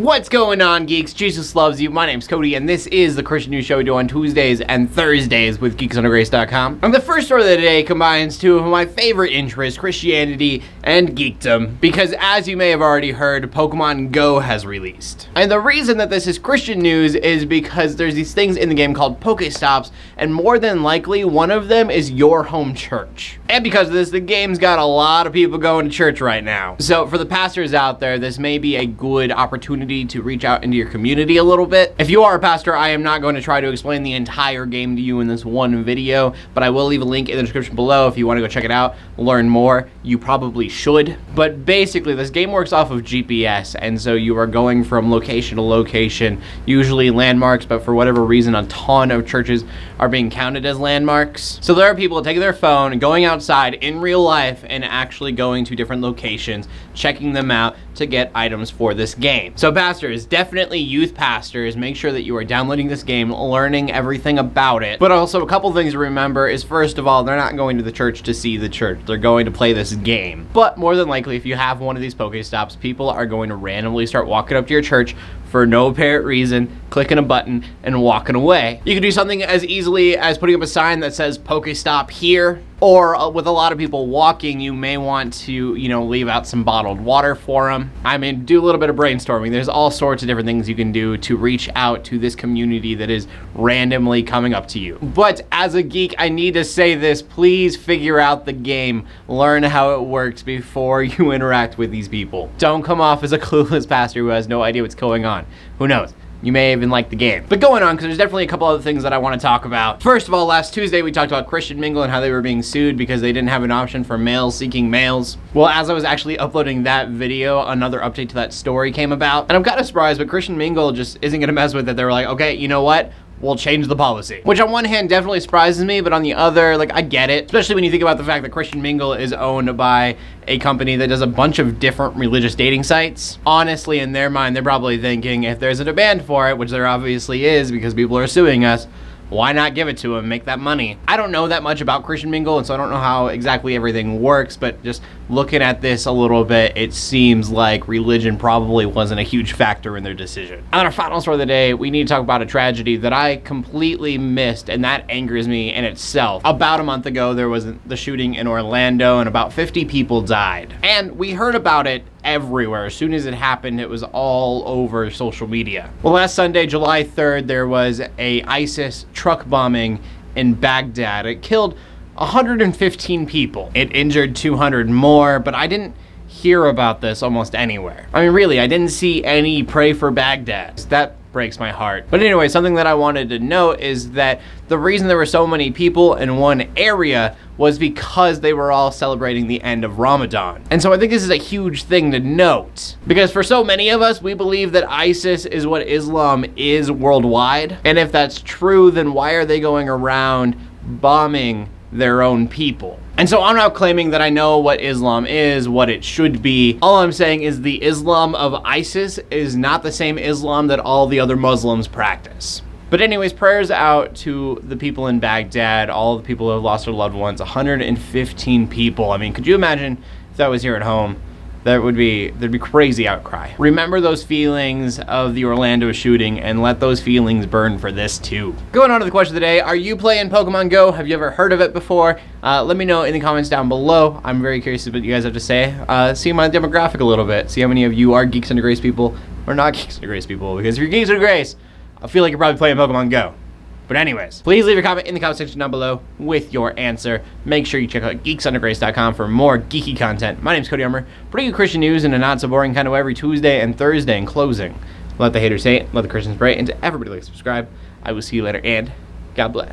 What's going on, geeks? Jesus loves you. My name's Cody, and this is the Christian News Show we do on Tuesdays and Thursdays with geeksundergrace.com. And the first story of the day combines two of my favorite interests, Christianity and geekdom, because as you may have already heard, Pokemon Go has released. And the reason that this is Christian news is because there's these things in the game called Pokestops, and more than likely, one of them is your home church. And because of this, the game's got a lot of people going to church right now. So for the pastors out there, this may be a good opportunity to reach out into your community a little bit. If you are a pastor, I am not going to try to explain the entire game to you in this one video, but I will leave a link in the description below if you want to go check it out, learn more. You probably should. But basically, this game works off of GPS, and so you are going from location to location, usually landmarks, but for whatever reason, a ton of churches are being counted as landmarks. So there are people taking their phone and going outside in real life and actually going to different locations, checking them out to get items for this game. So pastors, definitely youth pastors, make sure that you are downloading this game, learning everything about it. But also a couple things to remember is, first of all, they're not going to the church to see the church. They're going to play this game. But more than likely, if you have one of these Pokestops, people are going to randomly start walking up to your church for no apparent reason, clicking a button and walking away. You can do something as easily as putting up a sign that says Pokestop here, or with a lot of people walking, you may want to, leave out some bottled water for them. I mean, do a little bit of brainstorming. There's all sorts of different things you can do to reach out to this community that is randomly coming up to you. But as a geek, I need to say this, please figure out the game. Learn how it works before you interact with these people. Don't come off as a clueless pastor who has no idea what's going on. Who knows? You may even like the game. But going on, because there's definitely a couple other things that I want to talk about. First of all, last Tuesday we talked about Christian Mingle and how they were being sued because they didn't have an option for males seeking males. Well, as I was actually uploading that video, another update to that story came about. And I'm kind of surprised, but Christian Mingle just isn't going to mess with it. They were like, okay, you know what? We'll change the policy. Which on one hand definitely surprises me, but on the other, I get it. Especially when you think about the fact that Christian Mingle is owned by a company that does a bunch of different religious dating sites. Honestly, in their mind, they're probably thinking if there's a demand for it, which there obviously is because people are suing us, why not give it to them, make that money? I don't know that much about Christian Mingle, and so I don't know how exactly everything works, but just looking at this a little bit, it seems like religion probably wasn't a huge factor in their decision. On our final story of the day, we need to talk about a tragedy that I completely missed, and that angers me in itself. About a month ago, there was the shooting in Orlando, and about 50 people died. And we heard about it everywhere. As soon as it happened, it was all over social media. Well, last Sunday, July 3rd, there was a ISIS truck bombing in Baghdad. It killed 115 people. It injured 200 more, but I didn't hear about this almost anywhere. I mean, really, I didn't see any pray for Baghdad. That breaks my heart. But anyway, something that I wanted to note is that the reason there were so many people in one area was because they were all celebrating the end of Ramadan. And so I think this is a huge thing to note, because for so many of us, we believe that ISIS is what Islam is worldwide. And if that's true, then why are they going around bombing their own people? And so I'm not claiming that I know what Islam is, what it should be. All I'm saying is the Islam of ISIS is not the same Islam that all the other Muslims practice. But anyways, prayers out to the people in Baghdad, all the people who have lost their loved ones, 115 people. I mean, could you imagine if that was here at home? There'd be crazy outcry. Remember those feelings of the Orlando shooting and let those feelings burn for this too. Going on to the question of the day, are you playing Pokemon Go? Have you ever heard of it before? Let me know in the comments down below. I'm very curious what you guys have to say. See my demographic a little bit. See how many of you are Geeks Under Grace people or not Geeks Under Grace people. Because if you're Geeks Under Grace, I feel like you're probably playing Pokemon Go. But anyways, please leave a comment in the comment section down below with your answer. Make sure you check out geeksundergrace.com for more geeky content. My name's Cody Armour, bringing you Christian news in a not so boring kind of way every Tuesday and Thursday. In closing, let the haters hate, let the Christians pray, and to everybody like subscribe. I will see you later, and God bless.